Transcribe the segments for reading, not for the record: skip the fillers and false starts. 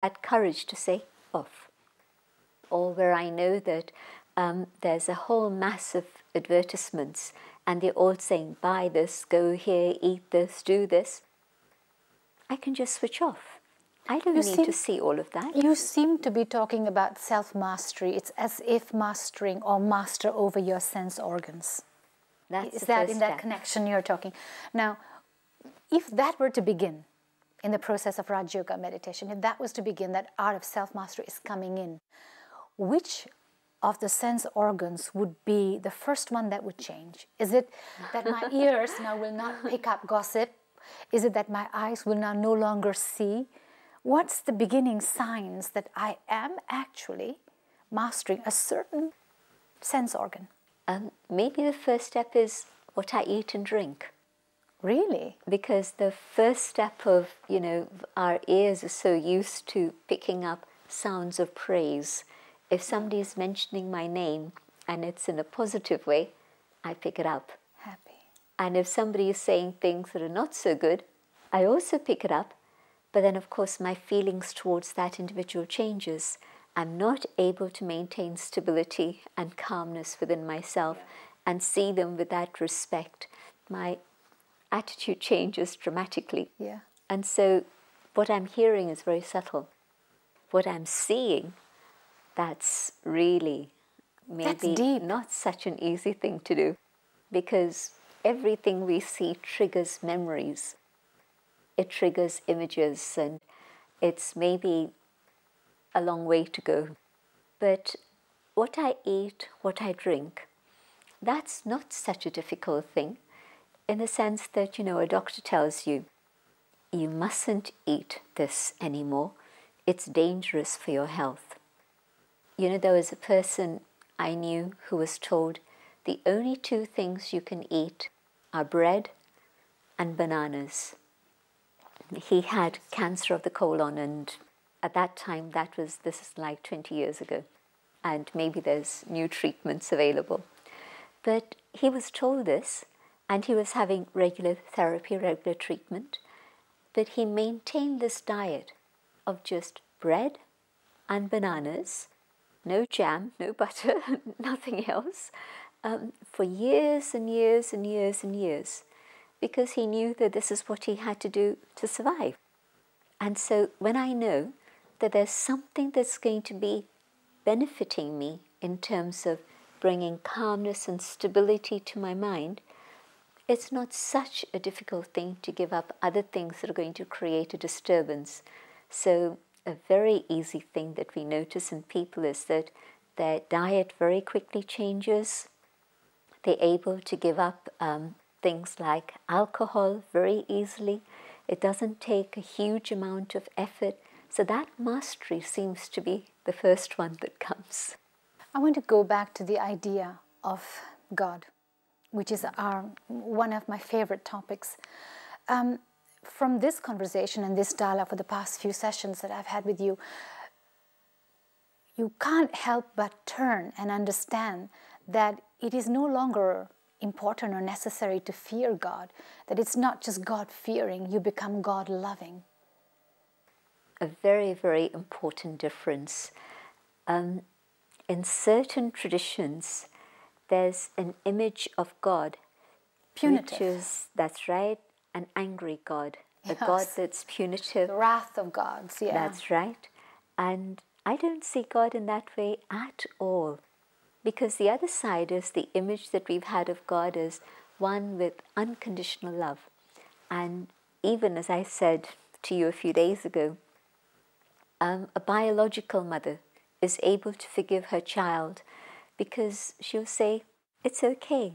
that courage to say off. Or where I know that there's a whole mass of advertisements and they're all saying, buy this, go here, eat this, do this. I can just switch off. I don't need to see all of that. You seem to be talking about self-mastery. It's as if mastering or master over your sense organs. That's Is that in that connection you're talking? Now, if that were to begin in the process of Raj Yoga meditation, if that was to begin, that art of self-mastery is coming in, which of the sense organs would be the first one that would change? Is it that my ears now will not pick up gossip? Is it that my eyes will now no longer see? What's the beginning signs that I am actually mastering a certain sense organ? Maybe the first step is what I eat and drink. Really? Because the first step of, our ears are so used to picking up sounds of praise. If somebody is mentioning my name and it's in a positive way, I pick it up. Happy. And if somebody is saying things that are not so good, I also pick it up. But then, of course, my feelings towards that individual changes. I'm not able to maintain stability and calmness within myself and see them with that respect. My attitude changes dramatically. Yeah. And so what I'm hearing is very subtle. What I'm seeing, that's really maybe not such an easy thing to do, because everything we see triggers memories. It triggers images, and it's maybe a long way to go. But what I eat, what I drink, that's not such a difficult thing, in the sense that, a doctor tells you, you mustn't eat this anymore. It's dangerous for your health. There was a person I knew who was told the only two things you can eat are bread and bananas. He had cancer of the colon, and at that time, this is like 20 years ago, and maybe there's new treatments available. But he was told this, and he was having regular therapy, regular treatment, but he maintained this diet of just bread and bananas, no jam, no butter, nothing else, for years and years and years and years, because he knew that this is what he had to do to survive. And so when I know that there's something that's going to be benefiting me in terms of bringing calmness and stability to my mind, it's not such a difficult thing to give up other things that are going to create a disturbance. So a very easy thing that we notice in people is that their diet very quickly changes. They're able to give up things like alcohol very easily. It doesn't take a huge amount of effort. So that mastery seems to be the first one that comes. I want to go back to the idea of God, which is one of my favorite topics. From this conversation and this dialogue for the past few sessions that I've had with you, you can't help but turn and understand that it is no longer important or necessary to fear God, that it's not just God-fearing, you become God-loving. A very, very important difference. In certain traditions, there's an image of God, punitive. Which is, that's right, an angry God, a God that's punitive. The wrath of gods, yeah. That's right. And I don't see God in that way at all, because the other side is the image that we've had of God as one with unconditional love. And even as I said to you a few days ago, a biological mother is able to forgive her child because she'll say, it's okay.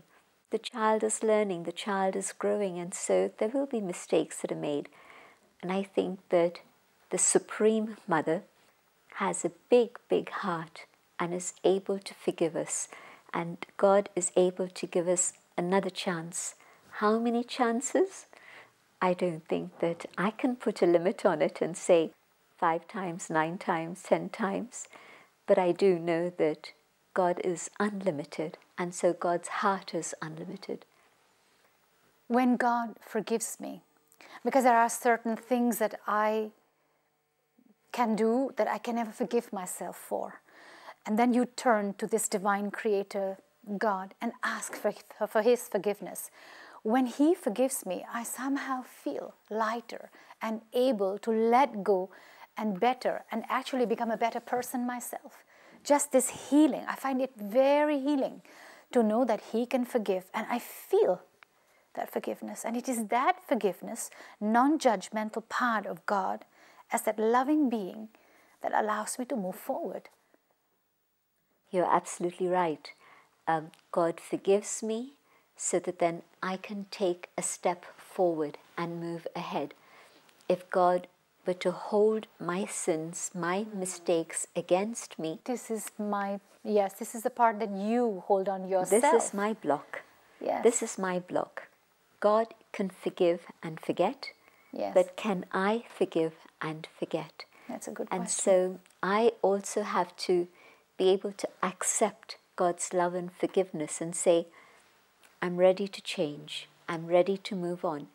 The child is learning, the child is growing, and so there will be mistakes that are made. And I think that the Supreme Mother has a big, big heart and is able to forgive us. And God is able to give us another chance. How many chances? I don't think that I can put a limit on it and say 5 times, 9 times, 10 times. But I do know that God is unlimited, and so God's heart is unlimited. When God forgives me, because there are certain things that I can do that I can never forgive myself for. And then you turn to this divine creator, God, and ask for his forgiveness. When he forgives me, I somehow feel lighter and able to let go and better and actually become a better person myself. Just this healing, I find it very healing to know that he can forgive, and I feel that forgiveness. And it is that forgiveness, non-judgmental part of God as that loving being that allows me to move forward. You're absolutely right. God forgives me so that then I can take a step forward and move ahead. If God were to hold my sins, my mistakes against me, this is the part that you hold on yourself. This is my block. Yes. This is my block. God can forgive and forget, yes. But can I forgive and forget? That's a good question. And so I also have to be able to accept God's love and forgiveness and say, I'm ready to change. I'm ready to move on.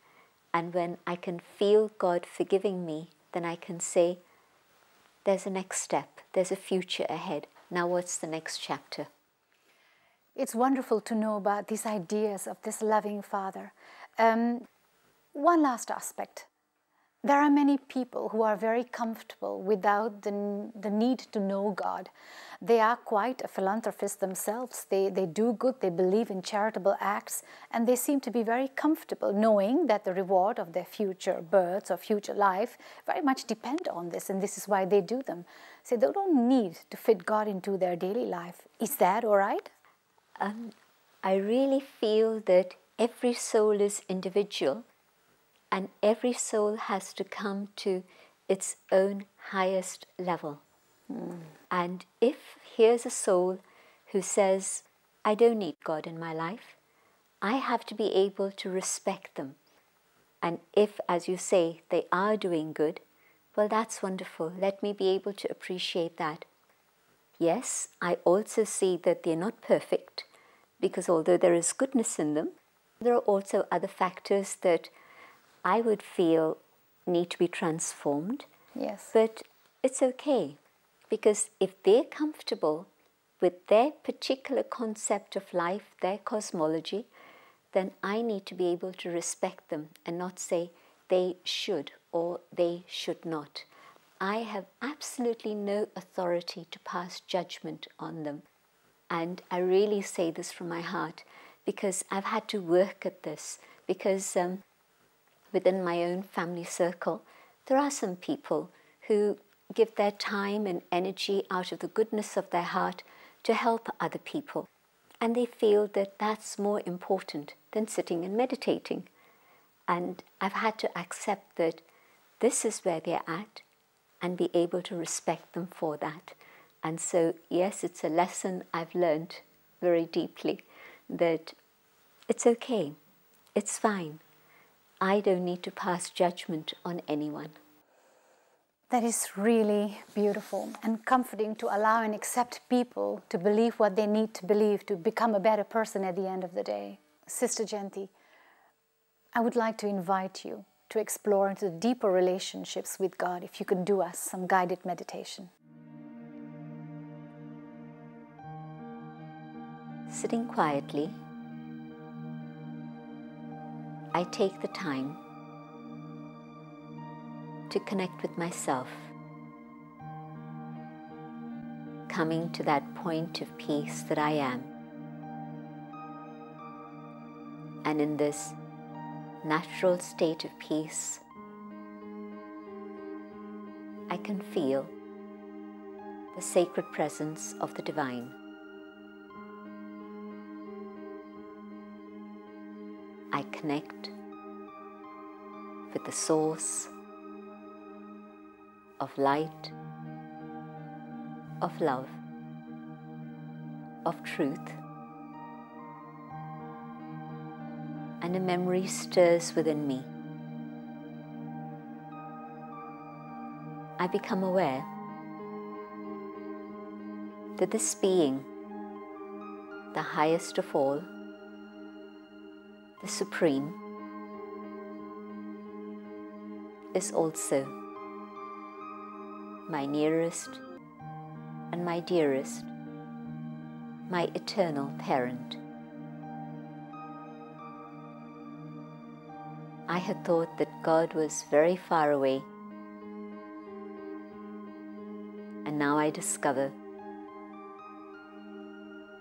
And when I can feel God forgiving me, then I can say, there's a next step. There's a future ahead. Now what's the next chapter? It's wonderful to know about these ideas of this loving Father. One last aspect. There are many people who are very comfortable without the need to know God. They are quite a philanthropist themselves. They do good, they believe in charitable acts, and they seem to be very comfortable knowing that the reward of their future births or future life very much depend on this, and this is why they do them. So they don't need to fit God into their daily life. Is that all right? I really feel that every soul is individual, and every soul has to come to its own highest level. And if here's a soul who says, I don't need God in my life, I have to be able to respect them. And if, as you say, they are doing good, well, that's wonderful. Let me be able to appreciate that. Yes, I also see that they're not perfect, because although there is goodness in them, there are also other factors that I would feel need to be transformed. Yes. But it's okay, because if they're comfortable with their particular concept of life, their cosmology, then I need to be able to respect them and not say they should or they should not. I have absolutely no authority to pass judgment on them. And I really say this from my heart, because I've had to work at this, because within my own family circle, there are some people who give their time and energy out of the goodness of their heart to help other people. And they feel that that's more important than sitting and meditating. And I've had to accept that this is where they're at and be able to respect them for that. And so, yes, it's a lesson I've learned very deeply, that it's okay, it's fine. I don't need to pass judgment on anyone. That is really beautiful and comforting, to allow and accept people to believe what they need to believe to become a better person at the end of the day. Sister Jayanti, I would like to invite you to explore into the deeper relationships with God, if you could do us some guided meditation. Sitting quietly, I take the time to connect with myself, coming to that point of peace that I am. And in this natural state of peace, I can feel the sacred presence of the divine. I connect with the source of light, of love, of truth, and a memory stirs within me. I become aware that this being, the highest of all, the Supreme, is also my nearest and my dearest, my eternal parent. I had thought that God was very far away, and now I discover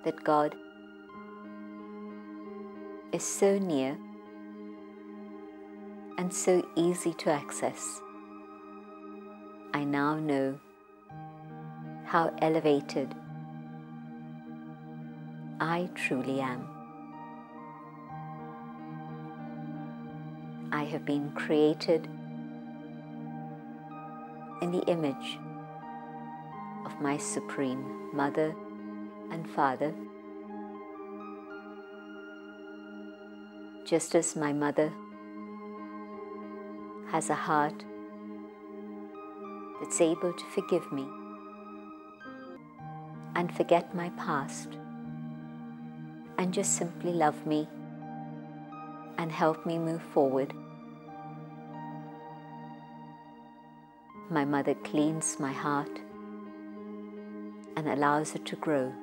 that God is so near and so easy to access. I now know how elevated I truly am. I have been created in the image of my Supreme Mother and Father, just as my mother has a heart that's able to forgive me and forget my past and just simply love me and help me move forward. My mother cleans my heart and allows it to grow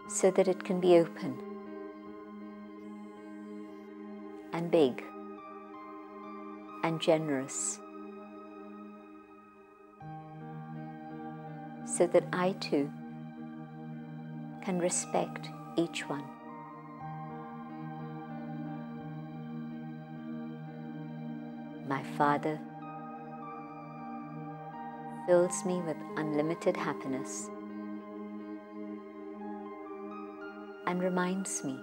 so that it can be open and big and generous, so that I too can respect each one. My Father fills me with unlimited happiness and reminds me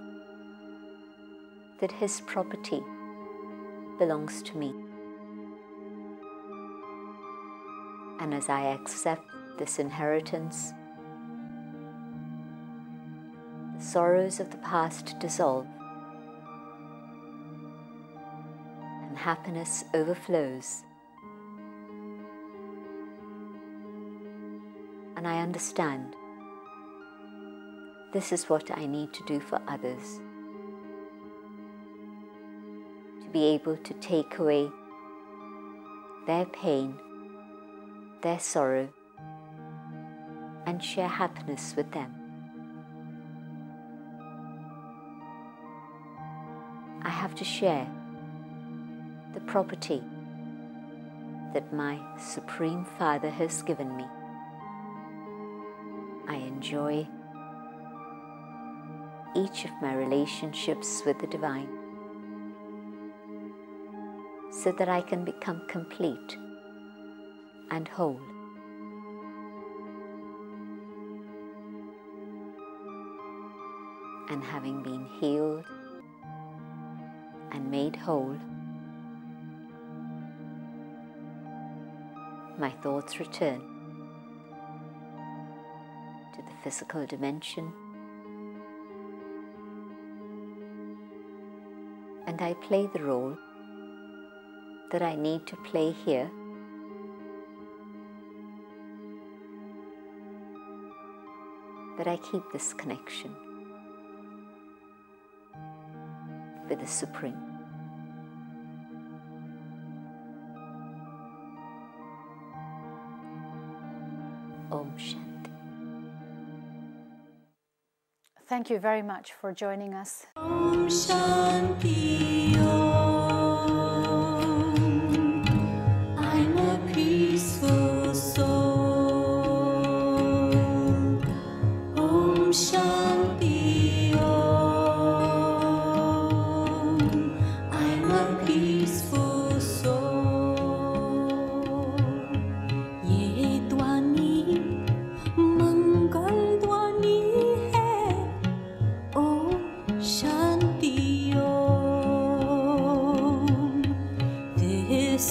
that His property belongs to me. And as I accept this inheritance, the sorrows of the past dissolve and happiness overflows. And I understand this is what I need to do for others, to be able to take away their pain, their sorrow, and share happiness with them. I have to share the property that my Supreme Father has given me. I enjoy each of my relationships with the Divine so that I can become complete and whole. And having been healed and made whole, my thoughts return to the physical dimension, and I play the role that I need to play here that I keep this connection with the Supreme. Om Shanti. Thank you very much for joining us. Om Shanti Om. I'm a peaceful soul. Om Shanti Om. I'm a peaceful soul. Ye Dwani Mangal Dwani hai. Om Shanti Om. This